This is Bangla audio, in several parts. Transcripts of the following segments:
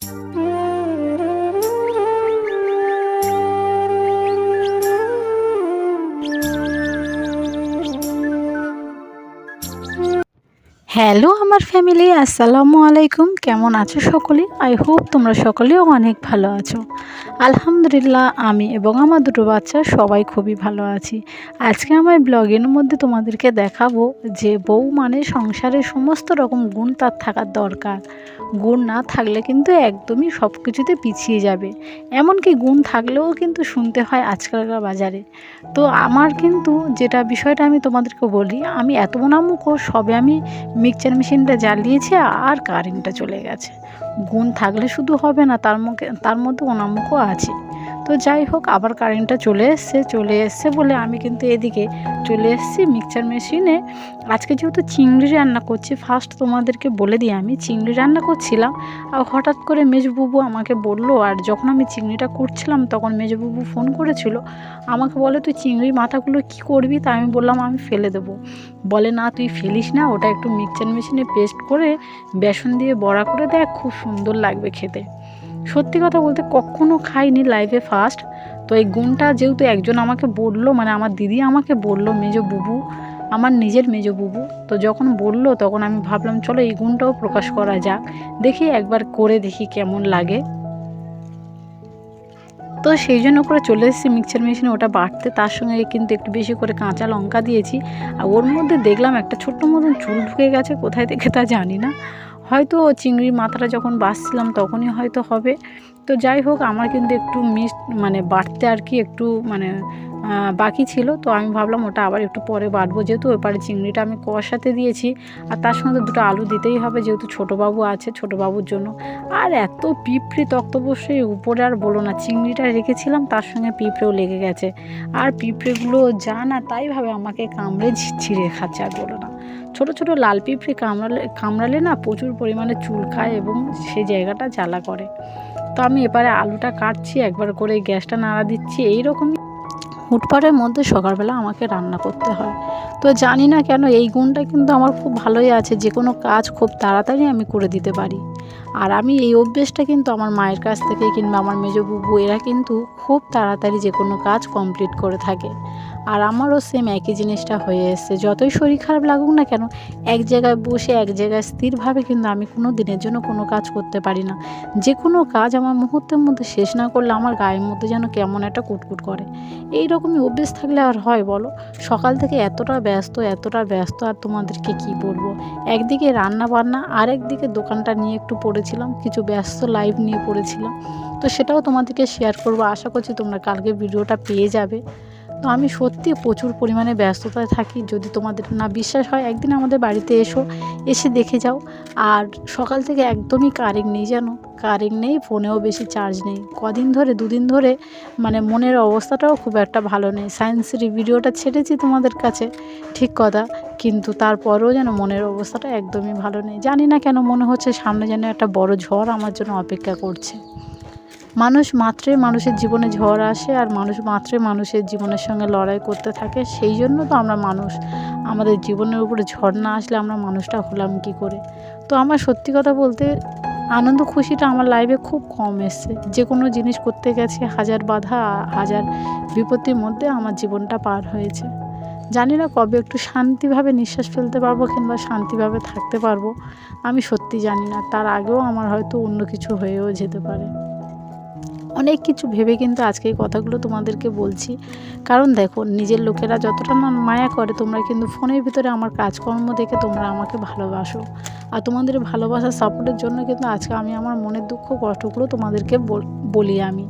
হ্যালো আমার ফ্যামিলি, আসসালামু আলাইকুম। কেমন আছো সকলে? আই হোপ তোমরা সকলেও অনেক ভালো আছো। আলহামদুলিল্লাহ আমি এবং আমার দুটো বাচ্চা সবাই খুবই ভালো আছি। আজকে আমার ব্লগের মধ্যে তোমাদেরকে দেখাবো যে বউ মানে সংসারের সমস্ত রকম গুণ তার থাকার দরকার। গুণ না থাকলে কিন্তু একদমই সব কিছুতে পিছিয়ে যাবে। এমনকি গুণ থাকলেও কিন্তু শুনতে হয় আজকালকার বাজারে। তো আমার কিন্তু যেটা বিষয়টা আমি তোমাদেরকে বলি, আমি এত নামুকও সবে আমি মিক্সচার মেশিনটা জ্বালিয়েছি আর কারেন্টটা চলে গেছে। গুণ থাকলে শুধু হবে না, তার মধ্যে অনামুখও আছে। তো যাই হোক, আবার কারেন্টটা চলে এসছে বলে আমি কিন্তু এদিকে চলে এসেছি মিক্সচার মেশিনে। আজকে যেহেতু চিংড়ি রান্না করছি, ফার্স্ট তোমাদেরকে বলে দিই আমি চিংড়ি রান্না করছিলাম। আর হঠাৎ করে মেজবুবু আমাকে বললো, আর যখন আমি চিংড়িটা করছিলাম তখন মেজবুবু ফোন করেছিল, আমাকে বলে তুই চিংড়ির মাথাগুলো কি করবি? তা আমি বললাম আমি ফেলে দেবো। বলে না তুই ফেলিস না, ওটা একটু মিক্সচার মেশিনে পেস্ট করে বেসন দিয়ে বড়া করে দেখ, খুব সুন্দর লাগবে খেতে। সত্যি কথা বলতে কখনো খাইনি, লাইফে ফার্স্ট। তো এই গুণটা যেহেতু একজন আমাকে বললো, মানে আমার দিদি আমাকে বললো, মেজো বুবু, আমার নিজের মেজো বুবু, তো যখন বললো তখন আমি ভাবলাম চলো এই গুণটাও প্রকাশ করা যাক, দেখি একবার করে দেখি কেমন লাগে। তো সেই জন্য করে চলে এসেছি মিক্সচার মেশিনে ওটা বাটতে। তার সঙ্গে কিন্তু একটু বেশি করে কাঁচা লঙ্কা দিয়েছি। আর ওর মধ্যে দেখলাম একটা ছোট্ট মতন চুল ঢুকে গেছে, কোথায় থেকে তা জানি না, হয়তো চিংড়ির মাথাটা যখন বাছছিলাম তখনই হয়তো হবে। তো যাই হোক, আমার কিন্তু একটু মানে বাটতে আর কি একটু মানে বাকি ছিল। তো আমি ভাবলাম ওটা আবার একটু পরে বাটবো, যেহেতু ওপারে চিংড়িটা আমি কষাতে দিয়েছি। আর তার সঙ্গে দুটো আলু দিতেই হবে, যেহেতু ছোটোবাবু আছে, ছোটোবাবুর জন্য। আর এত পিঁপড়ে তক্তপোষে উপরে আর বলো না, চিংড়িটা রেখেছিলাম তার সঙ্গে পিঁপড়েও লেগে গেছে। আর পিঁপড়েগুলো যা না তাই ভাবে আমাকে কামড়ে ছিঁড়ে খাচ্ছে, আর বলো না। ছোটো ছোটো লাল পিঁপড়ে কামড়ালে না প্রচুর পরিমাণে চুল খায় এবং সেই জায়গাটা জ্বালা করে। তো আমি এবারে আলুটা কাটছি, একবার করে গ্যাসটা নাড়া দিচ্ছি। এইরকমই হুটপাটের মধ্যে সকালবেলা আমাকে রান্না করতে হয়। তো জানি না কেন এই গুণটা কিন্তু আমার খুব ভালোই আছে, যে কোনো কাজ খুব তাড়াতাড়ি আমি করে দিতে পারি। আর আমি এই অভ্যেসটা কিন্তু আমার মায়ের কাছ থেকে কিংবা আমার মেজো বুবু, এরা কিন্তু খুব তাড়াতাড়ি যে কোনো কাজ কমপ্লিট করে থাকে। আর আমারও সেম একই জিনিসটা হয়ে এসছে। যতই শরীর খারাপ লাগুক না কেন, এক জায়গায় বসে এক জায়গায় স্থিরভাবে কিন্তু আমি কোনো দিনের জন্য কোনো কাজ করতে পারি না। যে কোনো কাজ আমার মুহূর্তের মধ্যে শেষ না করলে আমার গায়ের মধ্যে যেন কেমন একটা কুটকুট করে। এই রকমই অভ্যেস থাকলে আর হয় বলো? সকাল থেকে এতটা ব্যস্ত, আর তোমাদেরকে কি বলবো, একদিকে রান্না বান্না, আরেকদিকে দোকানটা নিয়ে একটু পড়েছিলাম, কিছু ব্যস্ত লাইভ নিয়ে পড়েছিলাম। তো সেটাও তোমাদেরকে শেয়ার করবো, আশা করছি তোমরা কালকে ভিডিওটা পেয়ে যাবে। তো আমি সত্যি প্রচুর পরিমাণে ব্যস্ততায় থাকি। যদি তোমাদের না বিশ্বাস হয়, একদিন আমাদের বাড়িতে এসে দেখে যাও। আর সকাল থেকে একদমই কারেন্ট নেই, জানো, কারেন্ট নেই, ফোনেও বেশি চার্জ নেই। দুদিন ধরে মানে মনের অবস্থাটাও খুব একটা ভালো নেই। সায়েন্সের ভিডিওটা ছেড়েছি তোমাদের কাছে, ঠিক কথা, কিন্তু তারপরেও যেন মনের অবস্থাটা একদমই ভালো নেই। জানি না কেন মনে হচ্ছে সামনে যেন একটা বড় ঝড় আমার জন্য অপেক্ষা করছে। মানুষ মাত্রই মানুষের জীবনে ঝড় আসে, আর মানুষ মাত্রই মানুষের জীবনের সঙ্গে লড়াই করতে থাকে। সেই জন্য তো আমরা মানুষ, আমাদের জীবনের উপরে ঝড় না আসলে আমরা মানুষটা হলাম কী করে? তো আমার সত্যি কথা বলতে আনন্দ খুশিটা আমার লাইফে খুব কম এসছে। যে কোনো জিনিস করতে গেছে হাজার বাধা, হাজার বিপত্তির মধ্যে আমার জীবনটা পার হয়েছে। জানি না কবে একটু শান্তিভাবে নিঃশ্বাস ফেলতে পারবো কিংবা শান্তিভাবে থাকতে পারবো, আমি সত্যি জানি না। তার আগেও আমার হয়তো অন্য কিছু হয়েও যেতে পারে। অনেক কিছু ভেবে কিন্তু আজকে এই কথাগুলো তোমাদেরকে বলছি। কারণ দেখো, নিজের লোকেরা যতটা না মায়া করে, তোমরা কিন্তু ফোনের ভিতরে আমার কাজকর্ম দেখে তোমরা আমাকে ভালোবাসো। আর তোমাদের ভালোবাসার সাপোর্টের জন্য কিন্তু আজকে আমি আমার মনের দুঃখ কষ্টগুলো তোমাদেরকে বলি আমি।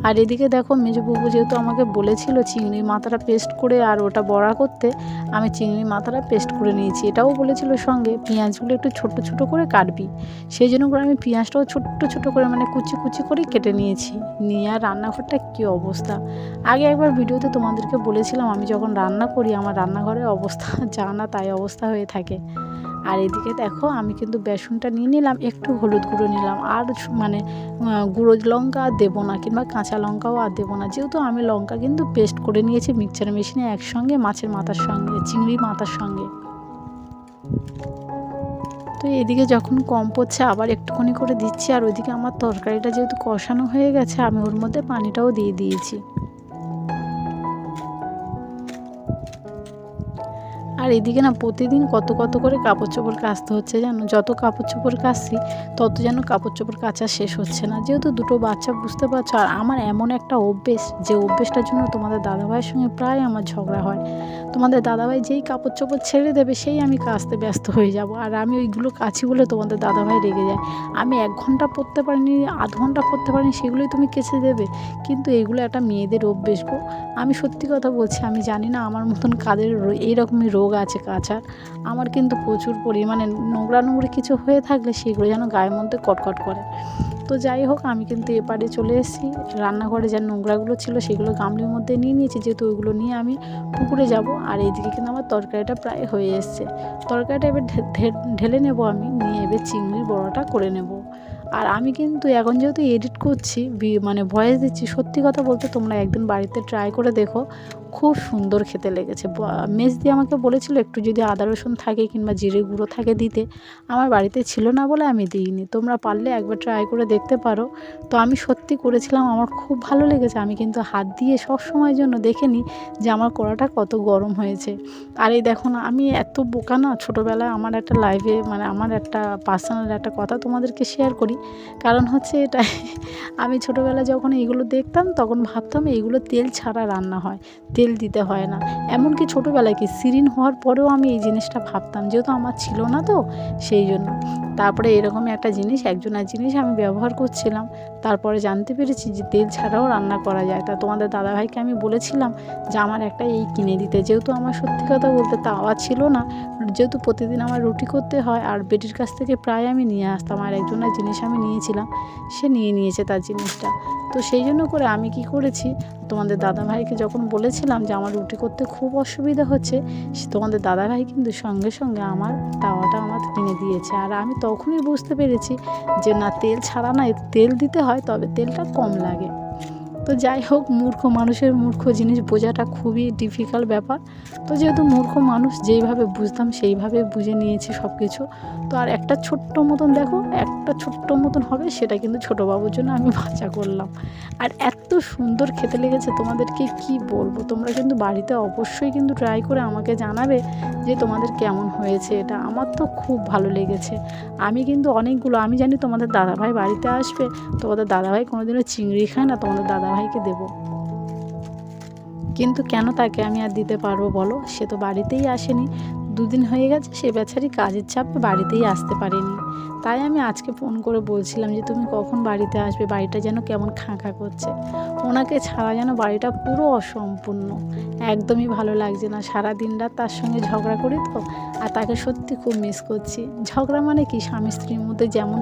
আর এদিকে দেখো, মেজো বুবু যেহেতু আমাকে বলেছিল চিংড়ির মাথাটা পেস্ট করে আর ওটা বড়া করতে, আমি চিংড়ির মাথাটা পেস্ট করে নিয়েছি। এটাও বলেছিল সঙ্গে পেঁয়াজগুলো একটু ছোট ছোট করে কাটবি, সেই জন্য করে আমি পেঁয়াজটাও ছোট্ট ছোট করে মানে কুচি কুচি করে কেটে নিয়েছি। নিয়ে আর রান্নাঘরটা কী অবস্থা, আগে একবার ভিডিওতে তোমাদেরকে বলেছিলাম আমি যখন রান্না করি আমার রান্নাঘরের অবস্থা যা না তাই অবস্থা হয়ে থাকে। আর এদিকে দেখো, আমি কিন্তু বেসনটা নিয়ে নিলাম, একটু হলুদ গুঁড়ো নিলাম, আর মানে গুঁড়ো লঙ্কা আর দেবো না, কিংবা কাঁচা লঙ্কাও আর দেবো না, যেহেতু আমি লঙ্কা কিন্তু পেস্ট করে নিয়েছি মিক্সচার মেশিনে একসঙ্গে মাছের মাথার সঙ্গে, চিংড়ি মাথার সঙ্গে। তো এদিকে যখন কম পড়ছে আবার একটুখানি করে দিচ্ছি, আর ওইদিকে আমার তরকারিটা যেহেতু কষানো হয়ে গেছে আমি ওর মধ্যে পানিটাও দিয়ে দিয়েছি। আর এদিকে না প্রতিদিন কত কত করে কাপড় চোপড় কাচতে হচ্ছে জানো, যত কাপড় চোপড় কাচছি তত যেন কাপড় চোপড় কাচা শেষ হচ্ছে না, যেহেতু দুটো বাচ্চা বুঝতে পারছো। আর আমার এমন একটা অভ্যেস, যে অভ্যেসটার জন্য তোমাদের দাদাভাইয়ের সঙ্গে প্রায় আমার ঝগড়া হয়। তোমাদের দাদাভাই যেই কাপড় চোপড় ছেড়ে দেবে সেই আমি কাচতে ব্যস্ত হয়ে যাব, আর আমি ওইগুলো কাছি বলে তোমাদের দাদাভাই রেগে যায়। আমি 1 ঘন্টা পরতে পারিনি, আধ ঘন্টা পরতে পারিনি, সেগুলোই তুমি কেচে দেবে। কিন্তু এগুলো একটা মেয়েদের অভ্যেস গো। আমি সত্যি কথা বলছি, আমি জানি না আমার মতন কাদের এইরকমই রোগ আছে কাচার। আমার কিন্তু প্রচুর পরিমাণে নোংরা কিছু হয়ে থাকলে সেগুলো যেন গায়ের মধ্যে কটকট করে। তো যাই হোক, আমি কিন্তু এপারে চলে এসেছি। রান্নাঘরে যা নোংরাগুলো ছিল সেগুলো গামলির মধ্যে নিয়ে নিয়েছি, যেহেতু ওইগুলো নিয়ে আমি পুকুরে যাব। আর এইদিকে কিন্তু আমার তরকারিটা প্রায় হয়ে এসছে। তরকারিটা এবার ঢেলে নেব, আমি নিয়ে এবার চিংড়ির বড়াটা করে নেব। আর আমি কিন্তু এখন যেহেতু এডিট করছি, মানে ভয়েস দিচ্ছি, সত্যি কথা বলতে তোমরা একদিন বাড়িতে ট্রাই করে দেখো, খুব সুন্দর খেতে লেগেছে। মেজদি আমাকে বলেছিল একটু যদি আদা রসুন থাকে কিংবা জিরে গুঁড়ো থাকে দিতে, আমার বাড়িতে ছিল না বলে আমি দিইনি। তোমরা পারলে একবার ট্রাই করে দেখতে পারো। তো আমি সত্যি করেছিলাম, আমার খুব ভালো লেগেছে। আমি কিন্তু হাত দিয়ে সব সময়ের জন্য দেখে নিই যে আমার কড়াটা কত গরম হয়েছে। আর এই দেখো না, আমি এত বোকা না, ছোটোবেলায় আমার একটা লাইভে, মানে আমার একটা পার্সোনাল একটা কথা তোমাদেরকে শেয়ার করি। কারণ হচ্ছে এটাই, আমি ছোটোবেলায় যখন এইগুলো দেখতাম তখন ভাবতাম এইগুলো তেল ছাড়া রান্না হয়, তেল দিতে হয় না। এমনকি ছোটোবেলায় কি সিরিন হওয়ার পরেও আমি এই জিনিসটা ভাবতাম, যেহেতু আমার ছিল না তো সেই জন্য। তারপরে এরকমই একটা জিনিস, একজনের জিনিস আমি ব্যবহার করছিলাম, তারপরে জানতে পেরেছি যে তেল ছাড়াও রান্না করা যায়। তা তোমাদের দাদাভাইকে আমি বলেছিলাম যে আমার একটা এই কিনে দিতে, যেহেতু আমার সত্যি কথা বলতে তাওয়া ছিল না, যেহেতু প্রতিদিন আমার রুটি করতে হয়, আর বেটির কাছ থেকে প্রায় আমি নিয়ে আসতাম। আর একজনের জিনিস আমি নিয়েছিলাম, সে নিয়ে নিয়েছে তার জিনিসটা। তো সেই জন্য করে আমি কি করেছি, তোমাদের দাদাভাইকে যখন বলেছিলাম যে আমার রুটি করতে খুব অসুবিধা হচ্ছে, তোমাদের দাদাভাই কিন্তু সঙ্গে সঙ্গে আমার তাওয়াটা আমার কিনে দিয়েছে। আর আমি তখনই বুঝতে পেরেছি যে না, তেল ছাড়া না, তেল দিতে হয়, তবে তেলটা কম লাগে। তো যাই হোক, মূর্খ মানুষের মূর্খ জিনিস বোঝাটা খুবই ডিফিকাল্ট ব্যাপার। তো যেহেতু মূর্খ মানুষ, যেইভাবে বুঝতাম সেইভাবে বুঝে নিয়েছি সব কিছু। তো আর একটা ছোট্ট মতন দেখো, একটা ছোট্ট মতন হবে, সেটা কিন্তু ছোটো বাবুর জন্য আমি ভাজা করলাম। আর এত সুন্দর খেতে লেগেছে, তোমাদেরকে কি বলবো। তোমরা কিন্তু বাড়িতে অবশ্যই কিন্তু ট্রাই করে আমাকে জানাবে যে তোমাদের কেমন হয়েছে এটা। আমার তো খুব ভালো লেগেছে। আমি কিন্তু অনেকগুলো, আমি জানি তোমাদের দাদাভাই বাড়িতে আসবে, তোমাদের দাদাভাই কোনোদিনও চিংড়ি খায় না, তোমাদের দাদাভাইকে দেবো। কিন্তু কেন তাকে আমি আর দিতে পারবো বলো, সে তো বাড়িতেই আসেনি। 2 দিন হয়ে গেছে, সে বেচারি কাজের চাপে বাড়িতেই আসতে পারেনি। তাই আমি আজকে ফোন করে বলছিলাম যে তুমি কখন বাড়িতে আসবে, বাড়িটা যেন কেমন খাঁ খাঁ করছে। ওনাকে ছাড়া যেন বাড়িটা পুরো অসম্পূর্ণ, একদমই ভালো লাগছে না। সারা দিন রাত তার সঙ্গে ঝগড়া করি তো, আর তাকে সত্যি খুব মিস করছি। ঝগড়া মানে কি, স্বামী স্ত্রীর মধ্যে যেমন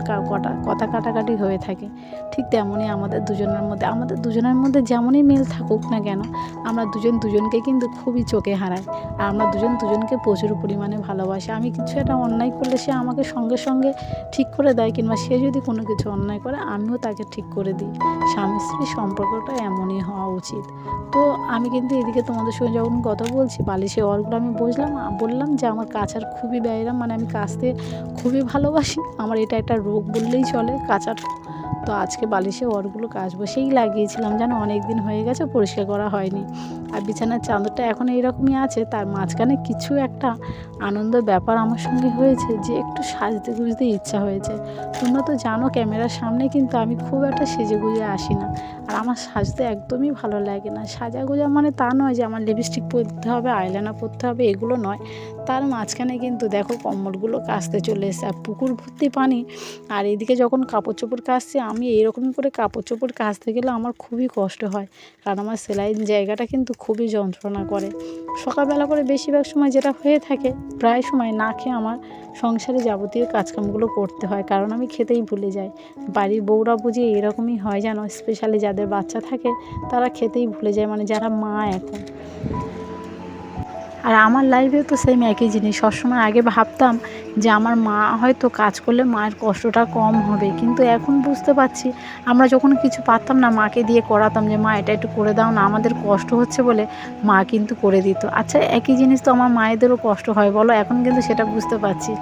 কথা কাটাকাটি হয়ে থাকে, ঠিক তেমনই আমাদের দুজনের মধ্যে যেমনই মিল থাকুক না কেন, আমরা দুজনকে কিন্তু খুবই চোখে হারাই। আর আমরা দুজনকে প্রচুর পরিমাণে ভালোবাসি। আমি কিছু একটা অন্যায় করলে সে আমাকে সঙ্গে সঙ্গে ঠিক করে দেয়, কিংবা সে যদি কোনো কিছু অন্যায় করে আমিও তাকে ঠিক করে দিই। স্বামী স্ত্রীর সম্পর্কটা এমনই হওয়া উচিত। তো আমি কিন্তু এদিকে তোমাদের সঙ্গে যখন কথা বলছি, বালিশে ওয়ারগুলো আমি বললাম যে আমার কাচার খুবই ব্যায়াম, মানে আমি কাচতে খুবই ভালোবাসি। আমার এটা একটা রোগ বললেই চলে, কাচার। তো আজকে বালিশে ওয়ারগুলো কাচবো, সেই লাগিয়েছিলাম যেন, অনেক দিন হয়ে গেছে পরিষ্কার করা হয়নি। আর বিছানার চাদরটা এখন এইরকমই আছে, তার মাঝখানে কিছু একটা আনন্দের ব্যাপার আমার সঙ্গে হয়েছে যে একটু সাজতে গুজতে ইচ্ছা হয়েছে। তোমরা তো জানো ক্যামেরার সামনে কিন্তু আমি খুব একটা সেজে গুজে আসি না, আর আমার সাজতে একদমই ভালো লাগে না। সাজা গোজা মানে তা নয় যে আমার লিপস্টিক পরতে হবে, আইলাইনার পরতে হবে, এগুলো নয়। তার মাঝখানে কিন্তু দেখো কম্বলগুলো কাচতে চলে এসেছে, আর পুকুর ভর্তি পানি। আর এদিকে যখন কাপড় চোপড় কাচছি, আমি এইরকম করে কাপড় চোপড় কাচতে গেলে আমার খুবই কষ্ট হয়, কারণ আমার সেলাইয়ের জায়গাটা কিন্তু খুবই যন্ত্রণা করে। সকালবেলা করে বেশিরভাগ সময় যেটা হয়ে থাকে, প্রায় সময় না খেয়ে আমার সংসারে যাবতীয় কাজকামগুলো করতে হয়, কারণ আমি খেতেই ভুলে যাই। বাড়ির বউরা বুঝি এরকমই হয় জানো, স্পেশালি যাদের বাচ্চা থাকে তারা খেতেই ভুলে যায়, মানে যারা মা এখন। আর আমার লাইফেও তো সেম একই জিনিস। সবসময় আগে ভাবতাম যে আমার মা হয়তো কাজ করলে মায়ের কষ্টটা কম হবে, কিন্তু এখন বুঝতে পারছি আমরা যখন কিছু পারতাম না মাকে দিয়ে করাতাম যে মা এটা একটু করে দাও না, আমাদের কষ্ট হচ্ছে বলে মা কিন্তু করে দিত। আচ্ছা একই জিনিস তো আমার মায়েদেরও কষ্ট হয় বলো, এখন কিন্তু সেটা বুঝতে পারছি।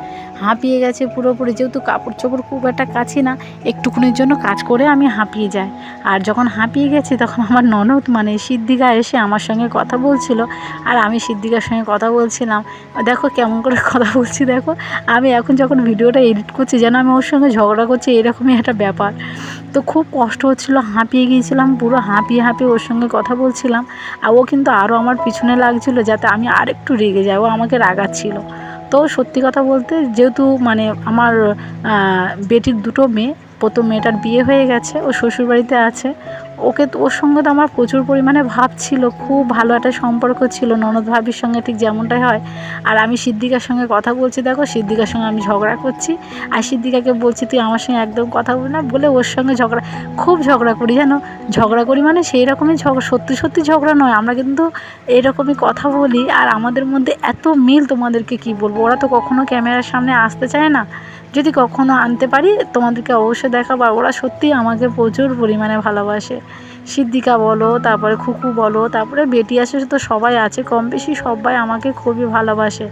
হাঁপিয়ে গেছে পুরোপুরি, যেহেতু কাপড় চোপড় খুব একটা কাছি না, একটুকুনির জন্য কাজ করে আমি হাঁপিয়ে যাই। আর যখন হাঁপিয়ে গেছি তখন আমার ননদ মানে সিদ্দিকা এসে আমার সঙ্গে কথা বলছিল, আর আমি সিদ্দিকার সঙ্গে কথা বলছিলাম। দেখো কেমন করে কথা বলছি, দেখো আমি এখন যখন ভিডিওটা এডিট করছি যেন আমি ওর সঙ্গে ঝগড়া করছি, এরকমই একটা ব্যাপার। তো খুব কষ্ট হচ্ছিলো, হাঁপিয়ে গিয়েছিলাম পুরো, হাঁপিয়ে ওর সঙ্গে কথা বলছিলাম। আর ও কিন্তু আরও আমার পিছনে লাগছিল যাতে আমি আরেকটু রেগে যাই, ও আমাকে রাগাচ্ছিল। তো সত্যি কথা বলতে যেহেতু মানে আমার বেটির দুটো মেয়ে, প্রথম মেয়েটার বিয়ে হয়ে গেছে, ও শ্বশুরবাড়িতে আছে, ওর সঙ্গে তো আমার প্রচুর পরিমাণে ভাব ছিল, খুব ভালো একটা সম্পর্ক ছিল ননদ ভাবির সঙ্গে, ঠিক যেমনটাই হয়। আর আমি সিদ্দিকার সঙ্গে কথা বলছি, দেখো সিদ্দিকার সঙ্গে আমি ঝগড়া করছি, আর সিদ্দিকাকে বলছি তুই আমার সঙ্গে একদম কথা বল না, বলে ওর সঙ্গে খুব ঝগড়া করি জানো। ঝগড়া করি মানে সেই রকমই সত্যি সত্যি ঝগড়া নয়, আমরা কিন্তু এইরকমই কথা বলি। আর আমাদের মধ্যে এত মিল তোমাদেরকে কি বলবো, ওরা তো কখনো ক্যামেরার সামনে আসতে চায় না, যদি কখনো আনতে পারি তোমাদেরকে অবশ্যই দেখাবো। ওরা সত্যিই আমাকে প্রচুর পরিমাণে ভালোবাসে, সিদ্দিকা বলো, তারপরে খুকু বলো, তারপরে বেটি আসে, তো সবাই আছে কম বেশি, সবাই আমাকে খুবই ভালোবাসে।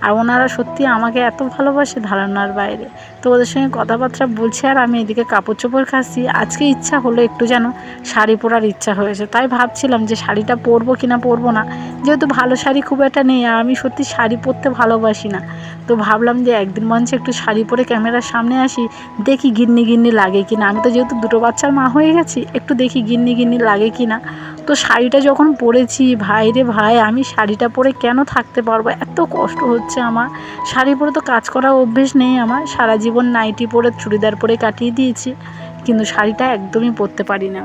আর ওনারা সত্যি আমাকে এত ভালোবাসে ধারণার বাইরে। তো ওদের সঙ্গে কথাবার্তা বলছি আর আমি এদিকে কাপড় চোপড় খাচ্ছি। আজকে ইচ্ছা হলো একটু যেন শাড়ি পরার ইচ্ছা হয়েছে, তাই ভাবছিলাম যে শাড়িটা পরবো কি না পরবো না, যেহেতু ভালো শাড়ি খুব একটা নেই আর আমি সত্যি শাড়ি পরতে ভালোবাসি না। তো ভাবলাম যে একদিন মঞ্চে একটু শাড়ি পরে ক্যামেরার সামনে আসি, দেখি গিন্নি গিন্নি লাগে কি না। আমি তো যেহেতু দুটো বাচ্চার মা হয়ে গেছি, একটু দেখি গিন্নি গিন্নি লাগে কি না। তো শাড়িটা যখন পরেছি, ভাই রে ভাই, আমি শাড়িটা পরে কেন থাকতে পারবো, এত কষ্ট হচ্ছে আমার। শাড়ি পরে তো কাজ করার অভ্যেস নেই আমার, সারা জীবন নাইটি পরে চুড়িদার পরে কাটিয়ে দিয়েছি, কিন্তু শাড়িটা একদমই পরতে পারি না।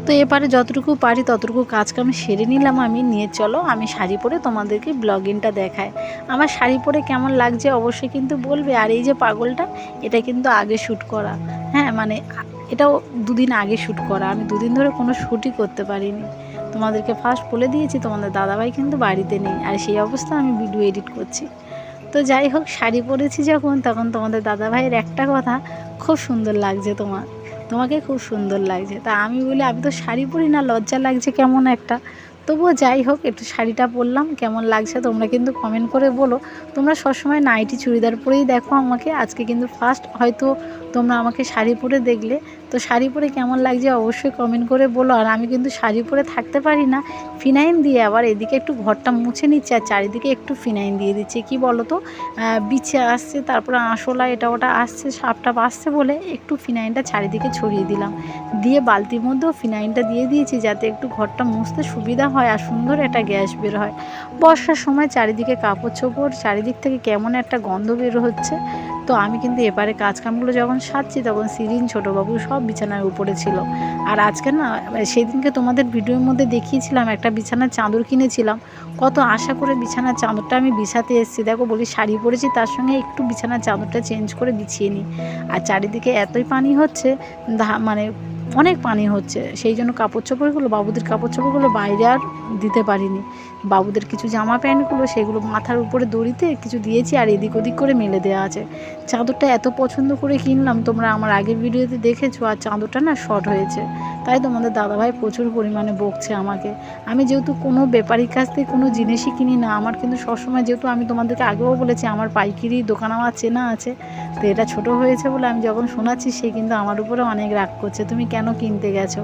তো এবারে যতটুকু পারি ততটুকু কাজকাম সেরে নিলাম আমি, নিয়ে চলো আমি শাড়ি পরে তোমাদেরকে ব্লগিংটা দেখাই। আমার শাড়ি পরে কেমন লাগছে অবশ্যই কিন্তু বলবে। আর এই যে পাগলটা, এটা কিন্তু আগে শ্যুট করা, হ্যাঁ মানে এটাও দুদিন আগে শ্যুট করা, আমি দুদিন ধরে কোনো শ্যুটই করতে পারিনি। তোমাদেরকে ফার্স্ট বলে দিয়েছি তোমাদের দাদাভাই কিন্তু বাড়িতে নেই, আর সেই অবস্থা আমি ভিডিও এডিট করছি। তো যাই হোক, শাড়ি পরেছি যখন, তখন তোমাদের দাদাভাইয়ের একটা কথা, খুব সুন্দর লাগছে তোমাকে খুব সুন্দর লাগছে। তা আমি বলি আমি তো শাড়ি পরি না, লজ্জা লাগছে কেমন একটা। তবুও যাই হোক, একটু শাড়িটা পরলাম, কেমন লাগছে তোমরা কিন্তু কমেন্ট করে বলো। তোমরা সবসময় নাইটি চুড়িদার পরেই দেখো আমাকে, আজকে কিন্তু ফার্স্ট হয়তো তোমরা আমাকে শাড়ি পরে দেখলে। তো শাড়ি পরে কেমন লাগছে অবশ্যই কমেন্ট করে বলো। আর আমি কিন্তু শাড়ি পরে থাকতে পারি না, ফিনাইল দিয়ে আবার এদিকে একটু ঘরটা মুছে নিচ্ছে আর চারিদিকে একটু ফিনাইল দিয়ে দিচ্ছে। কি বলো তো, বিছে আসছে, তারপরে আঁশলা এটা ওটা আসছে, সাপটাপ আসছে বলে একটু ফিনাইলটা চারিদিকে ছড়িয়ে দিলাম, দিয়ে বালতির মধ্যেও ফিনাইলটা দিয়ে দিয়েছি যাতে একটু ঘরটা মুছতে সুবিধা হয় আর সুন্দর একটা গ্যাস বের হয়। বর্ষার সময় চারিদিকে কাপড় চোপড়, চারিদিক থেকে কেমন একটা গন্ধ বের হচ্ছে। তো আমি কিন্তু এবারে কাজকামগুলো যখন সারছি তখন সিরিন ছোটোবাবু সব বিছানার উপরে ছিল। আর আজকে না, সেদিনকে তোমাদের ভিডিওর মধ্যে দেখিয়েছিলাম একটা বিছানার চাদর কিনেছিলাম, কত আশা করে বিছানার চাদরটা আমি বিছাতে এসেছি। দেখো বলি শাড়ি পরেছি, তার সঙ্গে একটু বিছানার চাদরটা চেঞ্জ করে বিছিয়ে নিই। আর চারিদিকে এতই পানি হচ্ছে, মানে অনেক পানি হচ্ছে, সেই জন্য কাপড় চোপড়গুলো, বাবুদের কাপড় চোপড়গুলো বাইরে আর দিতে পারিনি। বাবুদের কিছু জামা প্যান্টগুলো সেগুলো মাথার উপরে দড়িতে কিছু দিয়েছি আর এদিক ওদিক করে মেলে দেওয়া আছে। চাদরটা এত পছন্দ করে কিনলাম, তোমরা আমার আগের ভিডিওতে দেখেছো, আর চাদরটা না শর্ট হয়েছে, তাই তোমাদের দাদাভাই প্রচুর পরিমাণে বকছে আমাকে। আমি যেহেতু কোনো ব্যাপারীর কাছ থেকে কোনো জিনিসই কিনি না, আমার কিন্তু সবসময়, যেহেতু আমি তোমাদেরকে আগেও বলেছি আমার পাইকারি দোকান আমার চেনা আছে, তো এটা ছোট হয়েছে বলে আমি যখন শোনাচ্ছি সে কিন্তু আমার উপরে অনেক রাগ করছে, তুমি কেন কিনতে গেছো।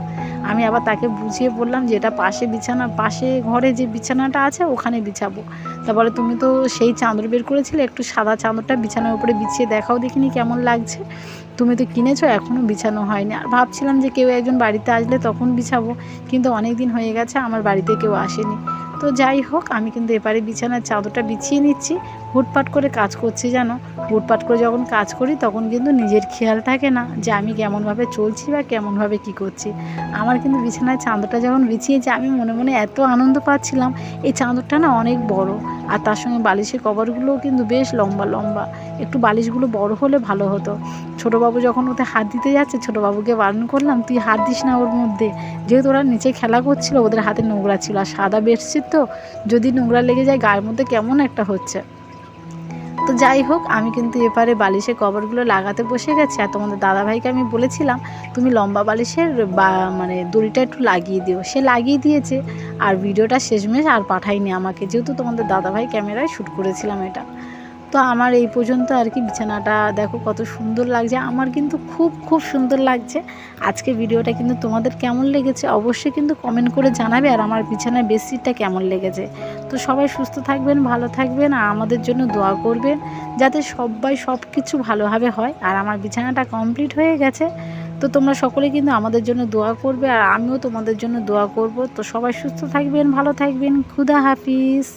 আমি আবার তাকে বুঝিয়ে বললাম যে এটা পাশে বিছানা, পাশে ঘরে যে বিছানাটা আছে ওখানে বিছাবো। তারপরে তুমি তো সেই চাদর বের করেছিলে, একটু সাদা চাদরটা বিছানার উপরে বিছিয়ে দেখাও দেখিনি কেমন লাগছে। তুমি তো কিনেছো, এখনও বিছানো হয়নি। আর ভাবছিলাম যে কেউ একজন বাড়িতে আসলে তখন বিছাবো, কিন্তু অনেক দিন হয়ে গেছে আমার বাড়িতে কেউ আসেনি। তো যাই হোক, আমি কিন্তু এবারে বিছানার চাদরটা বিছিয়ে নিচ্ছি, হুটপাট করে কাজ করছি জানো। হুটপাট করে যখন কাজ করি তখন কিন্তু নিজের খেয়াল থাকে না যে আমি কেমনভাবে চলছি বা কেমনভাবে কি করছি। আমার কিন্তু বিছানায় চাদরটা যখন বিছিয়েছি আমি মনে মনে এত আনন্দ পাচ্ছিলাম। এই চাদরটা না অনেক বড়, আর তার সঙ্গে বালিশের কভারগুলোও কিন্তু বেশ লম্বা লম্বা, একটু বালিশগুলো বড় হলে ভালো হতো। ছোটোবাবু যখন ওতে হাত দিতে যাচ্ছে, ছোটোবাবুকে বারণ করলাম তুই হাত দিস না ওর মধ্যে, যেহেতু ওরা নিচে খেলা করছিল, ওদের হাতে নোংরা ছিল, আর সাদা বেডশিট তো, যদি নোংরা লেগে যায় গায়ের মধ্যে কেমন একটা হচ্ছে। তো যাই হোক, আমি কিন্তু এপারে বালিশের কভারগুলো লাগাতে বসে গেছি। আর তোমাদের দাদাভাইকে আমি বলেছিলাম তুমি লম্বা বালিশের মানে দড়িটা একটু লাগিয়ে দিও, সে লাগিয়ে দিয়েছে। আর ভিডিওটা শেষমেশ আর পাঠায়নি আমাকে, যেহেতু তোমাদের দাদাভাই ক্যামেরায় শ্যুট করেছিলাম এটা। তো আমার এই পর্যন্ত আর কি। বিছানাটা দেখো কত সুন্দর লাগছে, আমার কিন্তু খুব খুব সুন্দর লাগছে। আজকে ভিডিওটা কিন্তু তোমাদের কেমন লেগেছে অবশ্যই কিন্তু কমেন্ট করে জানাবে। আর আমার বিছানার বেডশিটটা কেমন লেগেছে। তো সবাই সুস্থ থাকবেন, ভালো থাকবেন, আর আমাদের জন্য দোয়া করবেন যাতে সব কিছু ভালোভাবে হয়। আর আমার বিছানাটা কমপ্লিট হয়ে গেছে। তো তোমরা সকলে কিন্তু আমাদের জন্য দোয়া করবে, আর আমিও তোমাদের জন্য দোয়া করব। তো সবাই সুস্থ থাকবেন, ভালো থাকবেন। খুদা হাফিজ।